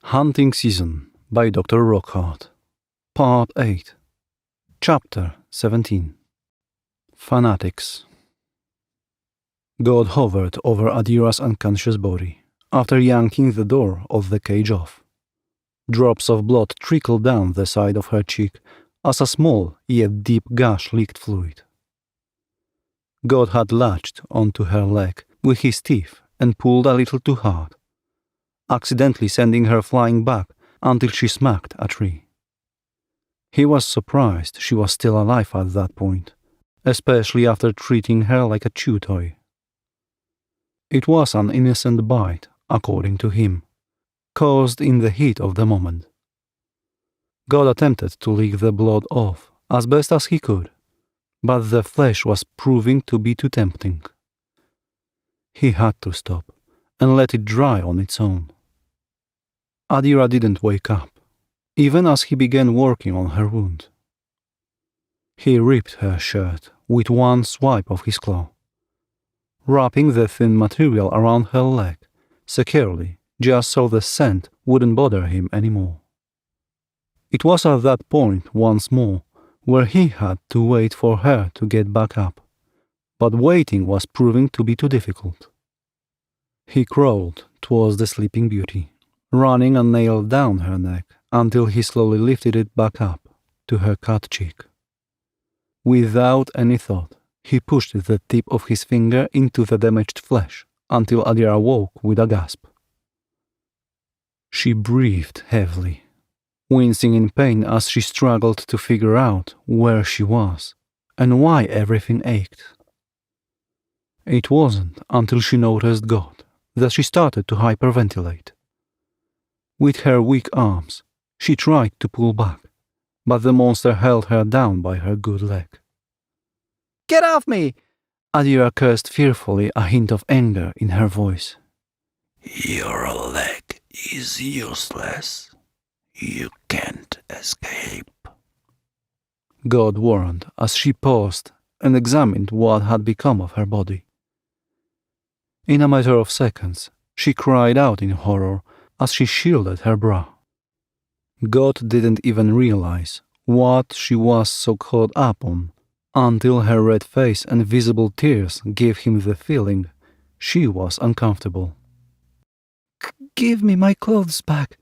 Hunting Season by Dr. Rockhard. Part 8. Chapter 17. Fanatics. God hovered over Adira's unconscious body after yanking the door of the cage off. Drops of blood trickled down the side of her cheek as a small yet deep gash leaked fluid. God had latched onto her leg with his teeth and pulled a little too hard, accidentally sending her flying back until she smacked a tree. He was surprised she was still alive at that point, especially after treating her like a chew toy. It was an innocent bite, according to him, caused in the heat of the moment. God attempted to lick the blood off as best as he could, but the flesh was proving to be too tempting. He had to stop and let it dry on its own. Adira didn't wake up, even as he began working on her wound. He ripped her shirt with one swipe of his claw, wrapping the thin material around her leg securely just so the scent wouldn't bother him anymore. It was at that point once more where he had to wait for her to get back up, but waiting was proving to be too difficult. He crawled towards the sleeping beauty, running a nail down her neck until he slowly lifted it back up to her cut cheek. Without any thought, he pushed the tip of his finger into the damaged flesh until Adira woke with a gasp. She breathed heavily, wincing in pain as she struggled to figure out where she was and why everything ached. It wasn't until she noticed God that she started to hyperventilate. With her weak arms, she tried to pull back, but the monster held her down by her good leg. "Get off me!" Adira cursed fearfully, a hint of anger in her voice. "Your leg is useless. You can't escape," God warned as she paused and examined what had become of her body. In a matter of seconds, she cried out in horror as she shielded her brow. God didn't even realize what she was so caught up on until her red face and visible tears gave him the feeling she was uncomfortable. "Give me my clothes back,"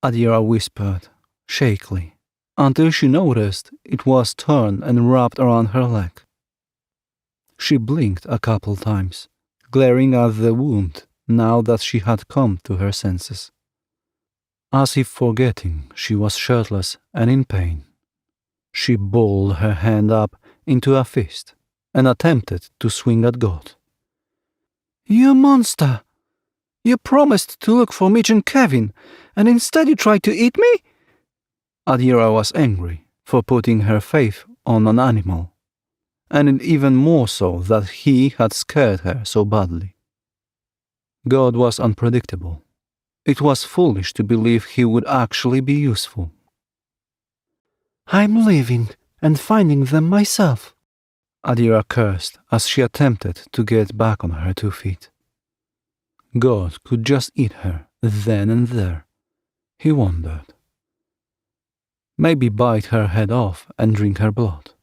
Adira whispered, shakily, until she noticed it was torn and wrapped around her leg. She blinked a couple times, glaring at the wound now that she had come to her senses. As if forgetting she was shirtless and in pain, she balled her hand up into a fist and attempted to swing at God. "You monster! You promised to look for Mitch and Kevin, and instead you tried to eat me?" Adira was angry for putting her faith on an animal, and even more so that he had scared her so badly. God was unpredictable. It was foolish to believe he would actually be useful. "I'm leaving and finding them myself," Adira cursed as she attempted to get back on her 2 feet. God could just eat her then and there, he wondered. Maybe bite her head off and drink her blood.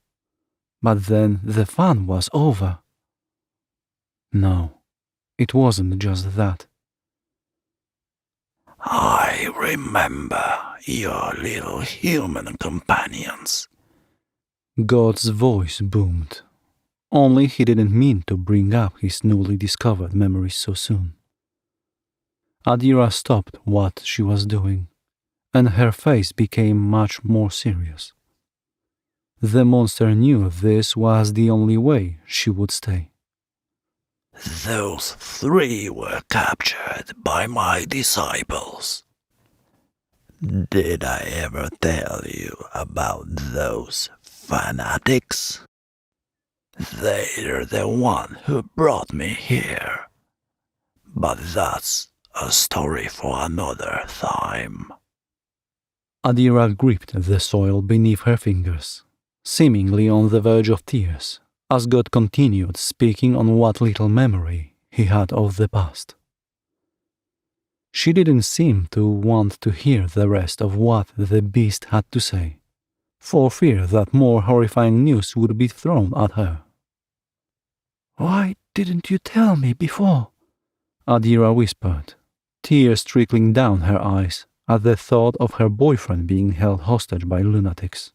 But then the fun was over. No, it wasn't just that. "I remember your little human companions," God's voice boomed. Only he didn't mean to bring up his newly discovered memories so soon. Adira stopped what she was doing, and her face became much more serious. The monster knew this was the only way she would stay. "Those 3 were captured by my disciples. Did I ever tell you about those fanatics? They're the one who brought me here. But that's a story for another time." Adira gripped the soil beneath her fingers, seemingly on the verge of tears, as God continued speaking on what little memory he had of the past. She didn't seem to want to hear the rest of what the beast had to say, for fear that more horrifying news would be thrown at her. "Why didn't you tell me before?" Adira whispered, tears trickling down her eyes at the thought of her boyfriend being held hostage by lunatics.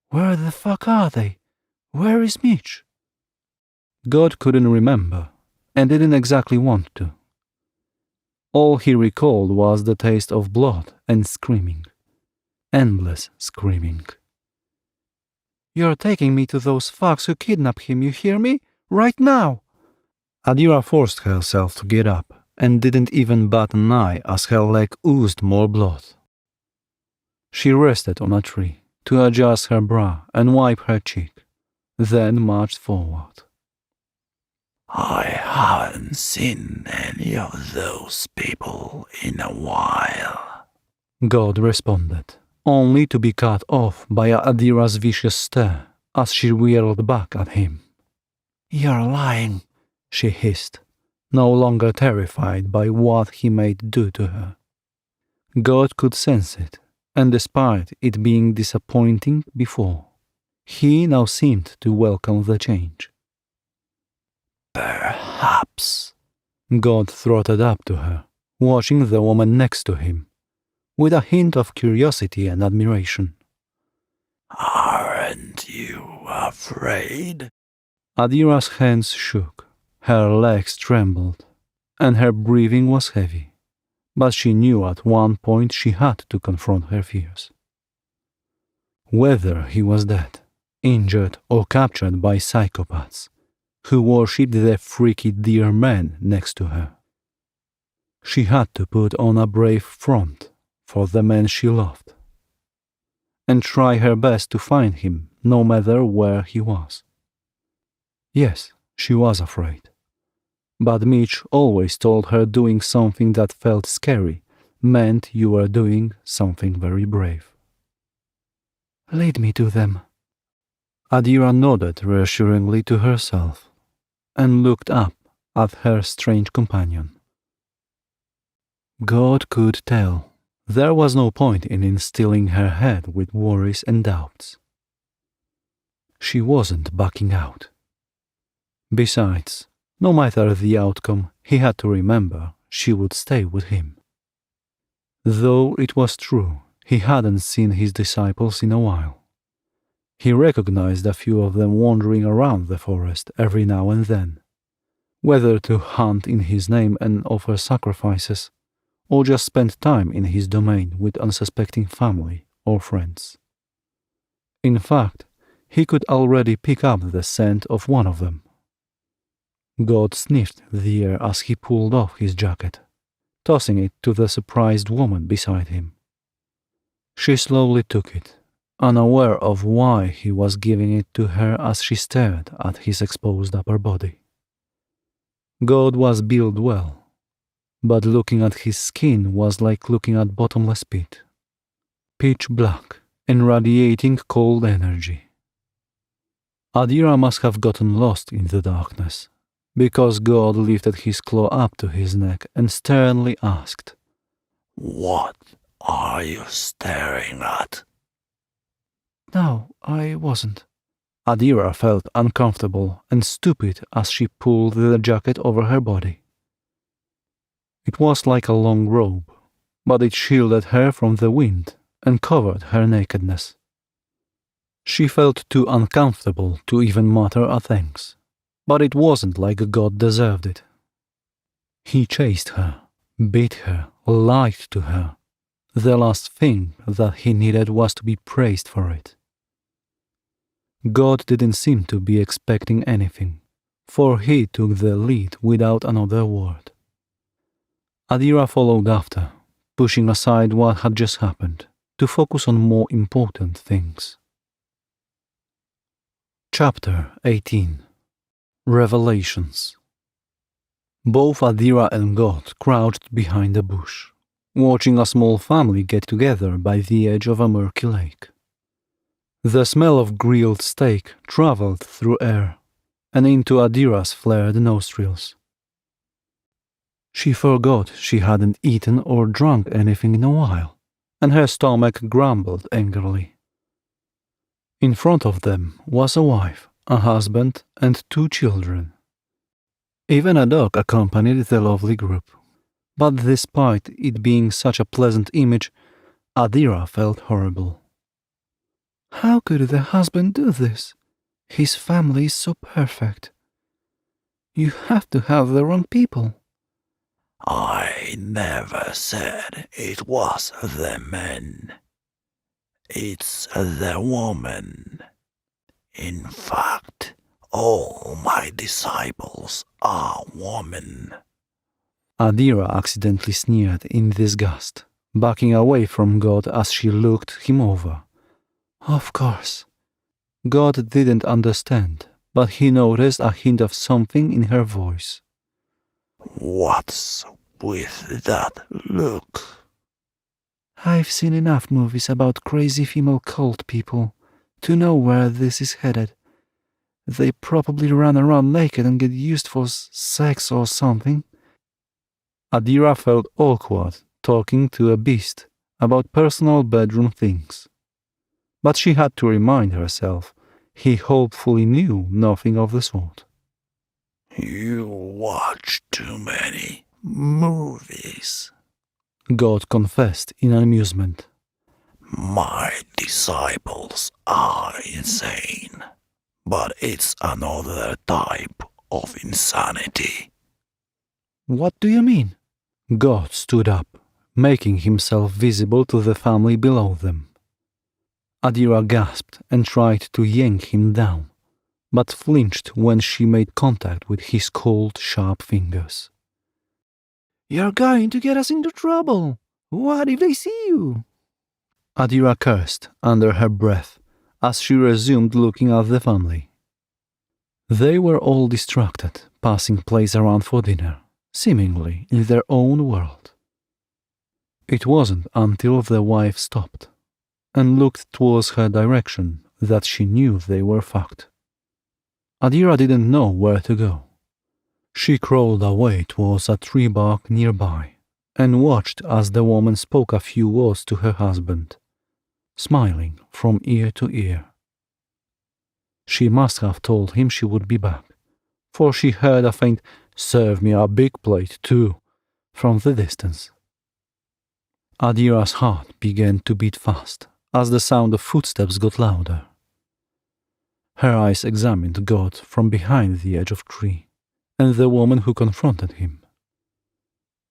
"Where the fuck are they? Where is Mitch?" God couldn't remember, and didn't exactly want to. All he recalled was the taste of blood and screaming. Endless screaming. "You're taking me to those fucks who kidnapped him, you hear me? Right now!" Adira forced herself to get up and didn't even bat an eye as her leg oozed more blood. She rested on a tree to adjust her bra and wipe her cheek, then marched forward. I haven't seen any of those people in a while, God responded, only to be cut off by Adira's vicious stare as she whirled back at him. "You're lying," she hissed, no longer terrified by what he might do to her. God could sense it, and despite it being disappointing before, he now seemed to welcome the change. Perhaps, God trotted up to her, watching the woman next to him, with a hint of curiosity and admiration. Aren't you afraid? Adira's hands shook, her legs trembled, and her breathing was heavy, but she knew at one point she had to confront her fears. Whether he was dead, injured, or captured by psychopaths who worshipped the freaky dear man next to her, she had to put on a brave front for the man she loved, and try her best to find him no matter where he was. Yes, she was afraid, but Mitch always told her doing something that felt scary meant you were doing something very brave. "Lead me to them." Adira nodded reassuringly to herself and looked up at her strange companion. God could tell there was no point in instilling her head with worries and doubts. She wasn't backing out. Besides, no matter the outcome, he had to remember she would stay with him. Though it was true, he hadn't seen his disciples in a while. He recognized a few of them wandering around the forest every now and then, whether to hunt in his name and offer sacrifices, or just spend time in his domain with unsuspecting family or friends. In fact, he could already pick up the scent of one of them. God sniffed the air as he pulled off his jacket, tossing it to the surprised woman beside him. She slowly took it, unaware of why he was giving it to her as she stared at his exposed upper body. God was built well, but looking at his skin was like looking at bottomless pit, pitch black and radiating cold energy. Adira must have gotten lost in the darkness, because God lifted his claw up to his neck and sternly asked, What are you staring at? "No, I wasn't." Adira felt uncomfortable and stupid as she pulled the jacket over her body. It was like a long robe, but it shielded her from the wind and covered her nakedness. She felt too uncomfortable to even mutter a thanks, but it wasn't like God deserved it. He chased her, beat her, lied to her. The last thing that he needed was to be praised for it. God didn't seem to be expecting anything, for he took the lead without another word. Adira followed after, pushing aside what had just happened to focus on more important things. Chapter 18. Revelations. Both Adira and God crouched behind a bush, watching a small family get together by the edge of a murky lake. The smell of grilled steak traveled through air and into Adira's flared nostrils. She forgot she hadn't eaten or drunk anything in a while, and her stomach grumbled angrily. In front of them was a wife, a husband, and 2 children. Even a dog accompanied the lovely group. But despite it being such a pleasant image, Adira felt horrible. How could the husband do this? His family is so perfect. You have to have the wrong people. I never said it was the men. It's the woman. In fact, all my disciples are women. Adira accidentally sneered in disgust, backing away from God as she looked him over. Of course. God didn't understand, but he noticed a hint of something in her voice. What's with that look? I've seen enough movies about crazy female cult people to know where this is headed. They probably run around naked and get used for sex or something. Adira felt awkward talking to a beast about personal bedroom things. But she had to remind herself he hopefully knew nothing of the sort. You watch too many movies, God confessed in amusement. My disciples are insane, but it's another type of insanity. What do you mean? God stood up, making himself visible to the family below them. Adira gasped and tried to yank him down, but flinched when she made contact with his cold, sharp fingers. You're going to get us into trouble. What if they see you? Adira cursed under her breath as she resumed looking at the family. They were all distracted, passing plates around for dinner, seemingly in their own world. It wasn't until the wife stopped and looked towards her direction that she knew they were fucked. Adira didn't know where to go. She crawled away towards a tree bark nearby and watched as the woman spoke a few words to her husband, smiling from ear to ear. She must have told him she would be back, for she heard a faint "serve me a big plate too" from the distance. Adira's heart began to beat fast as the sound of footsteps got louder. Her eyes examined God from behind the edge of tree and the woman who confronted him.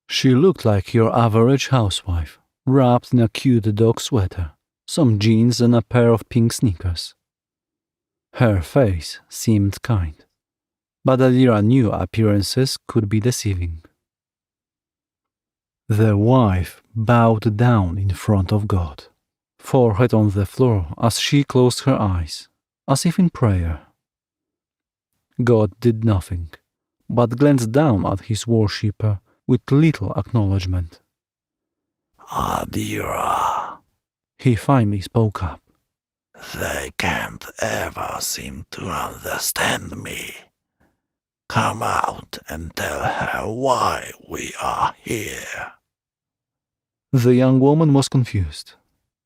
She looked like your average housewife, wrapped in a cute dog sweater, some jeans and a pair of pink sneakers. Her face seemed kind, but Adira knew appearances could be deceiving. The wife bowed down in front of God, forehead on the floor as she closed her eyes, as if in prayer. God did nothing, but glanced down at his worshipper with little acknowledgement. Adira, He finally spoke up. they can't ever seem to understand me. Come out and tell her why we are here. The young woman was confused,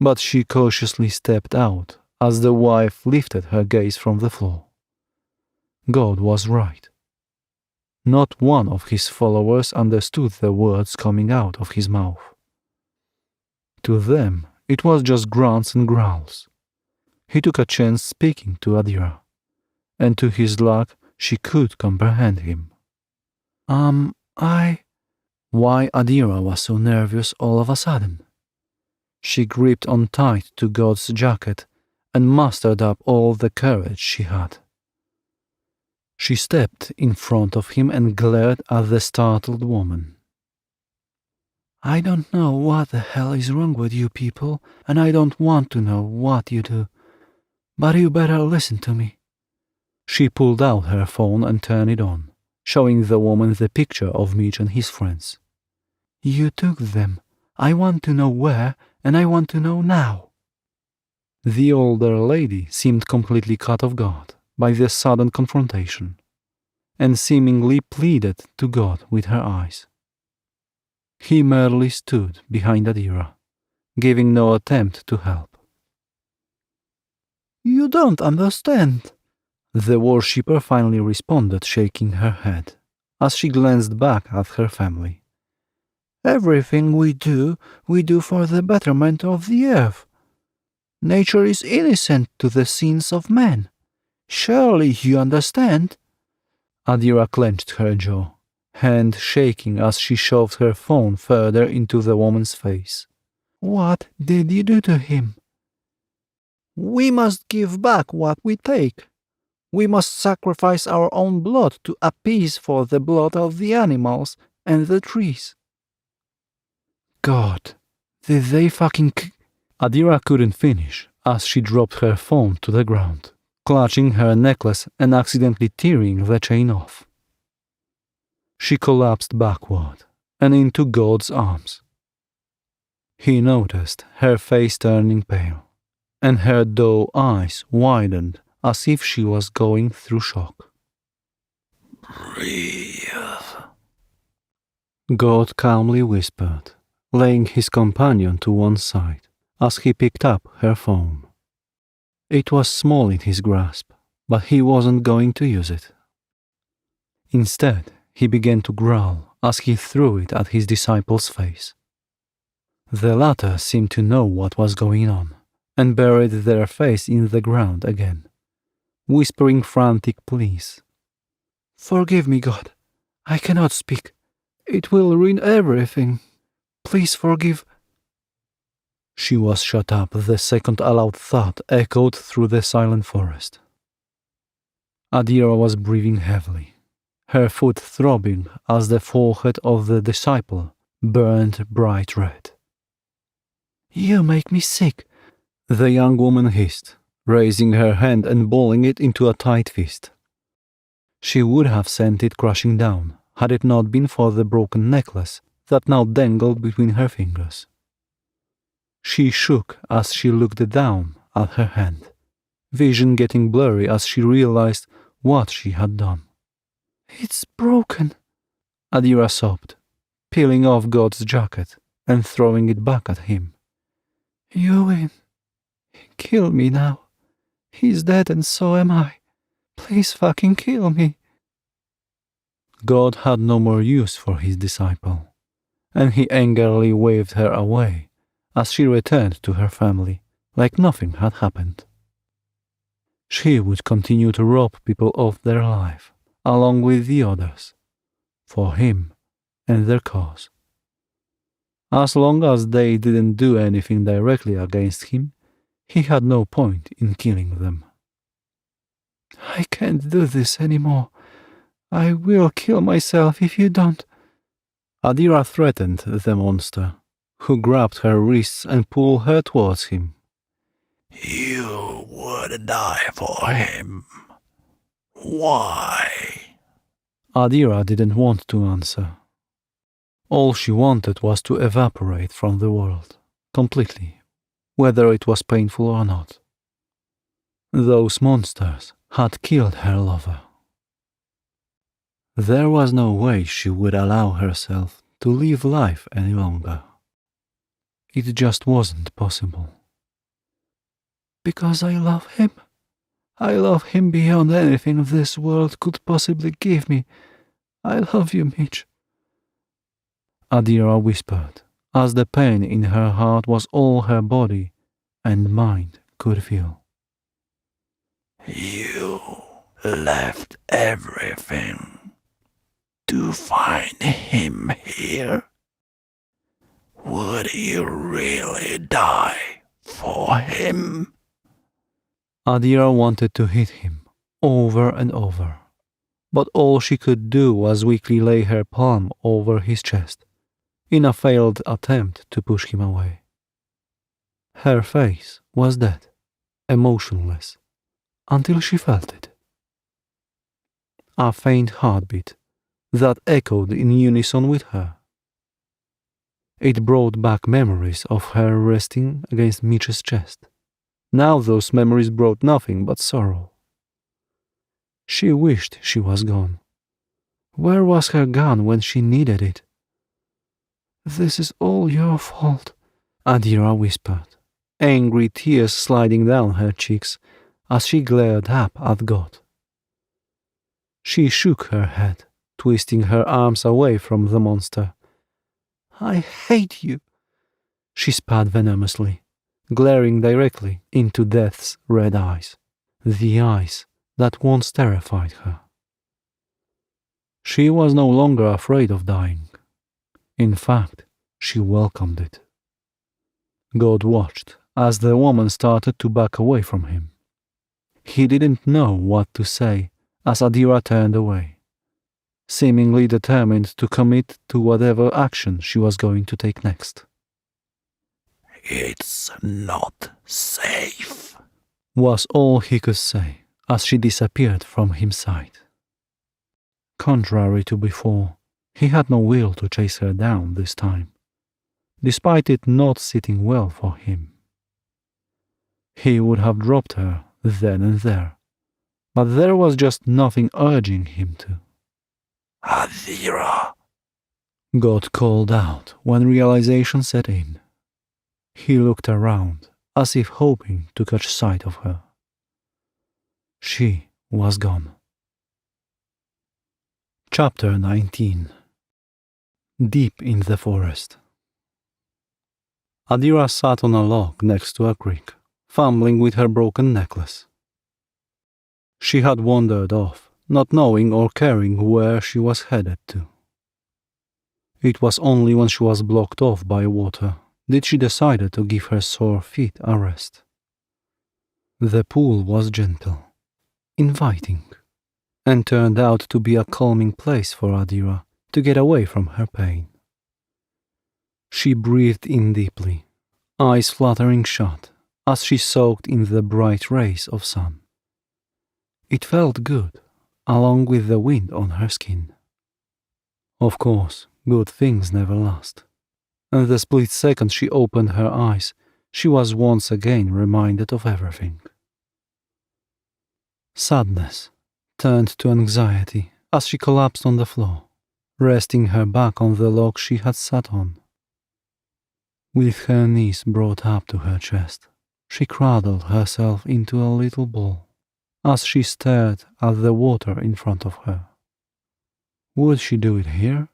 but she cautiously stepped out as the wife lifted her gaze from the floor. God was right. Not one of his followers understood the words coming out of his mouth. To them, it was just grunts and growls. He took a chance speaking to Adira, and to his luck, she could comprehend him. Why Adira was so nervous all of a sudden? She gripped on tight to God's jacket and mustered up all the courage she had. She stepped in front of him and glared at the startled woman. I don't know what the hell is wrong with you people, and I don't want to know what you do. But you better listen to me. She pulled out her phone and turned it on, showing the woman the picture of Mitch and his friends. You took them. I want to know where, and I want to know now. The older lady seemed completely cut off guard by this sudden confrontation, and seemingly pleaded to God with her eyes. He merely stood behind Adira, giving no attempt to help. You don't understand, the worshipper finally responded, shaking her head, as she glanced back at her family. Everything we do for the betterment of the earth. Nature is innocent to the sins of man. Surely you understand? Adira clenched her jaw, hand shaking as she shoved her phone further into the woman's face. What did you do to him? We must give back what we take. We must sacrifice our own blood to appease for the blood of the animals and the trees. God, did they fucking... Adira couldn't finish as she dropped her phone to the ground, clutching her necklace and accidentally tearing the chain off. She collapsed backward and into God's arms. He noticed her face turning pale, and her doe eyes widened as if she was going through shock. Breathe. God calmly whispered, laying his companion to one side as he picked up her phone. It was small in his grasp, but he wasn't going to use it. Instead, he began to growl as he threw it at his disciple's face. The latter seemed to know what was going on and buried their face in the ground again, whispering frantic pleas. Forgive me, God. I cannot speak. It will ruin everything. Please forgive. She was shut up the second a loud thud echoed through the silent forest. Adira was breathing heavily, her foot throbbing as the forehead of the disciple burned bright red. You make me sick, the young woman hissed, raising her hand and balling it into a tight fist. She would have sent it crashing down had it not been for the broken necklace that now dangled between her fingers. She shook as she looked down at her hand, vision getting blurry as she realized what she had done. It's broken, Adira sobbed, peeling off God's jacket and throwing it back at him. You win. Kill me now. He's dead and so am I. Please fucking kill me. God had no more use for his disciple, and he angrily waved her away as she returned to her family like nothing had happened. She would continue to rob people of their life, along with the others, for him and their cause. As long as they didn't do anything directly against him, he had no point in killing them. I can't do this anymore. I will kill myself if you don't. Adira threatened the monster, who grabbed her wrists and pulled her towards him. You would die for him. Why? Adira didn't want to answer. All she wanted was to evaporate from the world, completely, whether it was painful or not. Those monsters had killed her lover. There was no way she would allow herself to live life any longer. It just wasn't possible. Because I love him. I love him beyond anything this world could possibly give me. I love you, Mitch. Adira whispered, as the pain in her heart was all her body and mind could feel. You left everything to find him here? Would you really die for him? Adira wanted to hit him over and over, but all she could do was weakly lay her palm over his chest in a failed attempt to push him away. Her face was dead, emotionless, until she felt it. A faint heartbeat that echoed in unison with her. It brought back memories of her resting against Mitch's chest. Now those memories brought nothing but sorrow. She wished she was gone. Where was her gun when she needed it? This is all your fault, Adira whispered, angry tears sliding down her cheeks as she glared up at God. She shook her head, twisting her arms away from the monster. I hate you, she spat venomously, glaring directly into Death's red eyes, the eyes that once terrified her. She was no longer afraid of dying. In fact, she welcomed it. God watched as the woman started to back away from him. He didn't know what to say as Adira turned away, seemingly determined to commit to whatever action she was going to take next. It's not safe, was all he could say as she disappeared from his sight. Contrary to before, he had no will to chase her down this time, despite it not sitting well for him. He would have dropped her then and there, but there was just nothing urging him to. Adira, God called out when realization set in. He looked around as if hoping to catch sight of her. She was gone. Chapter 19. Deep in the forest. Adira sat on a log next to a creek, fumbling with her broken necklace. She had wandered off, not knowing or caring where she was headed to. It was only when she was blocked off by water did she decide to give her sore feet a rest. The pool was gentle, inviting, and turned out to be a calming place for Adira to get away from her pain. She breathed in deeply, eyes fluttering shut, as she soaked in the bright rays of sun. It felt good, along with the wind on her skin. Of course, good things never last, and the split second she opened her eyes, she was once again reminded of everything. Sadness turned to anxiety as she collapsed on the floor, resting her back on the log she had sat on. With her knees brought up to her chest, she cradled herself into a little ball as she stared at the water in front of her. Would she do it here?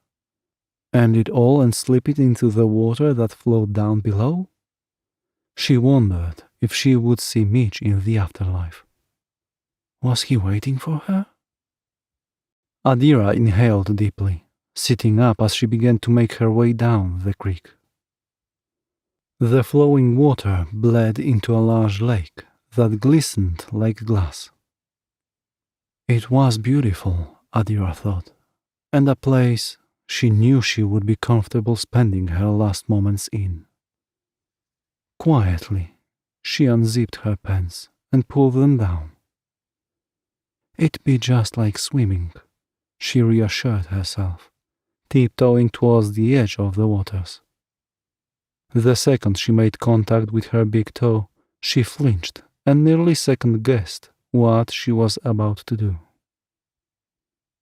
End it all and slip it into the water that flowed down below? She wondered if she would see Mitch in the afterlife. Was he waiting for her? Adira inhaled deeply, sitting up as she began to make her way down the creek. The flowing water bled into a large lake that glistened like glass. It was beautiful, Adira thought, and a place she knew she would be comfortable spending her last moments in. Quietly, she unzipped her pants and pulled them down. It'd be just like swimming, she reassured herself, tiptoeing towards the edge of the waters. The second she made contact with her big toe, she flinched and nearly second-guessed what she was about to do.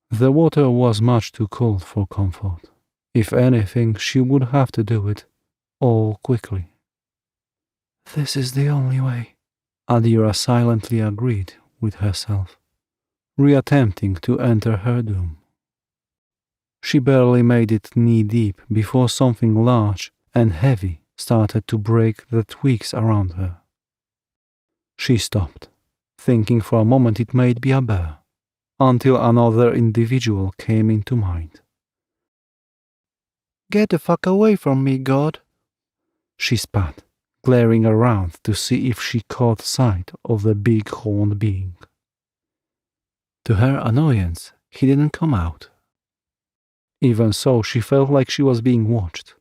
The water was much too cold for comfort. If anything, she would have to do it all quickly. This is the only way, Adira silently agreed with herself, reattempting to enter her doom. She barely made it knee-deep before something large and heavy started to break the twigs around her. She stopped, thinking for a moment it might be a bear, until another individual came into mind. Get the fuck away from me, God, she spat, glaring around to see if she caught sight of the big horned being. To her annoyance, he didn't come out. Even so, she felt like she was being watched.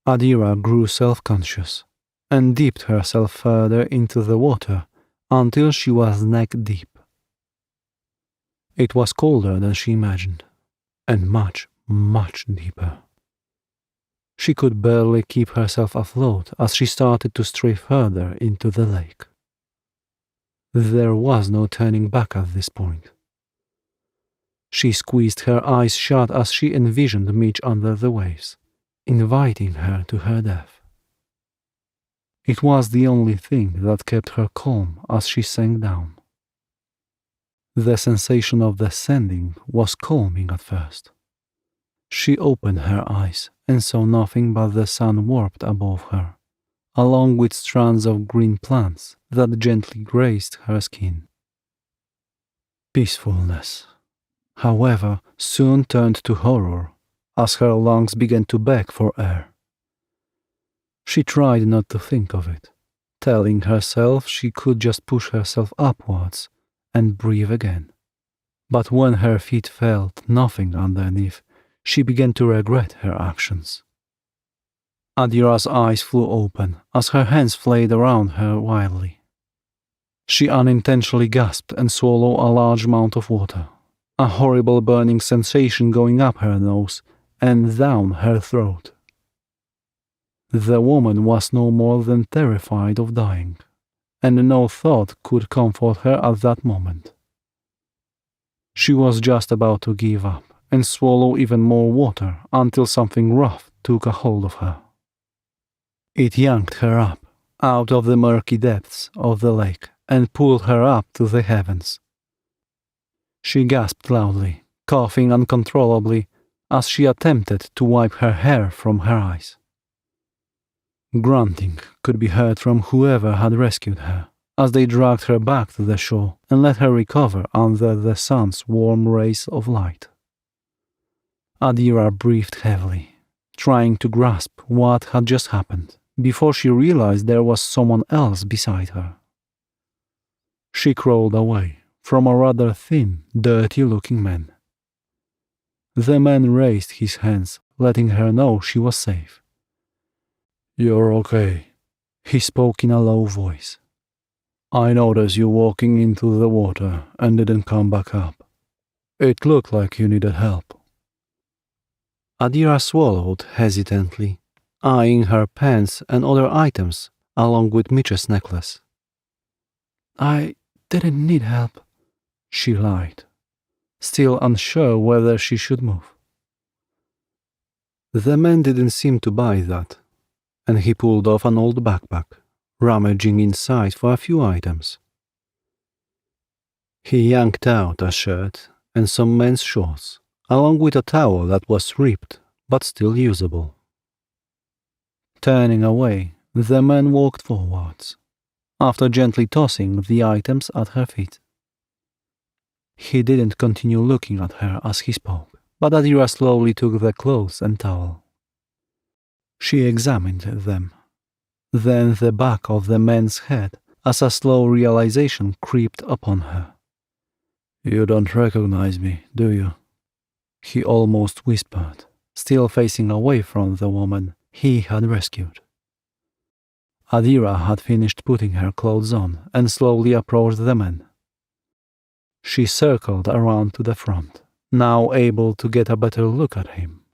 Adira grew self-conscious and dipped herself further into the water until she was neck-deep. It was colder than she imagined, and much, much deeper. She could barely keep herself afloat as she started to stray further into the lake. There was no turning back at this point. She squeezed her eyes shut as she envisioned Mitch under the waves, inviting her to her death. It was the only thing that kept her calm as she sank down. The sensation of descending was calming at first. She opened her eyes and saw nothing but the sun warped above her, along with strands of green plants that gently grazed her skin. Peacefulness, however, soon turned to horror as her lungs began to beg for air. She tried not to think of it, telling herself she could just push herself upwards and breathe again. But when her feet felt nothing underneath, she began to regret her actions. Adira's eyes flew open as her hands flayed around her wildly. She unintentionally gasped and swallowed a large amount of water, a horrible burning sensation going up her nose and down her throat. The woman was no more than terrified of dying, and no thought could comfort her at that moment. She was just about to give up and swallow even more water until something rough took a hold of her. It yanked her up out of the murky depths of the lake and pulled her up to the heavens. She gasped loudly, coughing uncontrollably as she attempted to wipe her hair from her eyes. Grunting could be heard from whoever had rescued her as they dragged her back to the shore and let her recover under the sun's warm rays of light. Adira breathed heavily, trying to grasp what had just happened, before she realized there was someone else beside her. She crawled away from a rather thin, dirty-looking man. The man raised his hands, letting her know she was safe. "You're okay," he spoke in a low voice. "I noticed you walking into the water and didn't come back up. It looked like you needed help." Adira swallowed hesitantly, eyeing her pants and other items along with Mitch's necklace. "I didn't need help," she lied, still unsure whether she should move. The man didn't seem to buy that, and he pulled off an old backpack, rummaging inside for a few items. He yanked out a shirt and some men's shorts, along with a towel that was ripped but still usable. Turning away, the man walked forwards, after gently tossing the items at her feet. He didn't continue looking at her as he spoke, but Adira slowly took the clothes and towel. She examined them, then the back of the man's head as a slow realization crept upon her. "You don't recognize me, do you?" he almost whispered, still facing away from the woman he had rescued. Adira had finished putting her clothes on and slowly approached the man. She circled around to the front, now able to get a better look at him.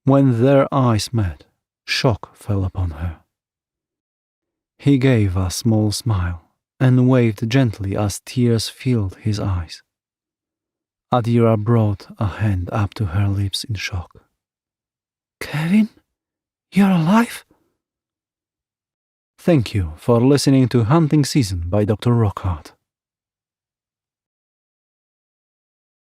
When their eyes met, shock fell upon her. He gave a small smile and waved gently as tears filled his eyes. Adira brought a hand up to her lips in shock. "Kevin? You're alive?" Thank you for listening to Hunting Season by Dr. Rockhard.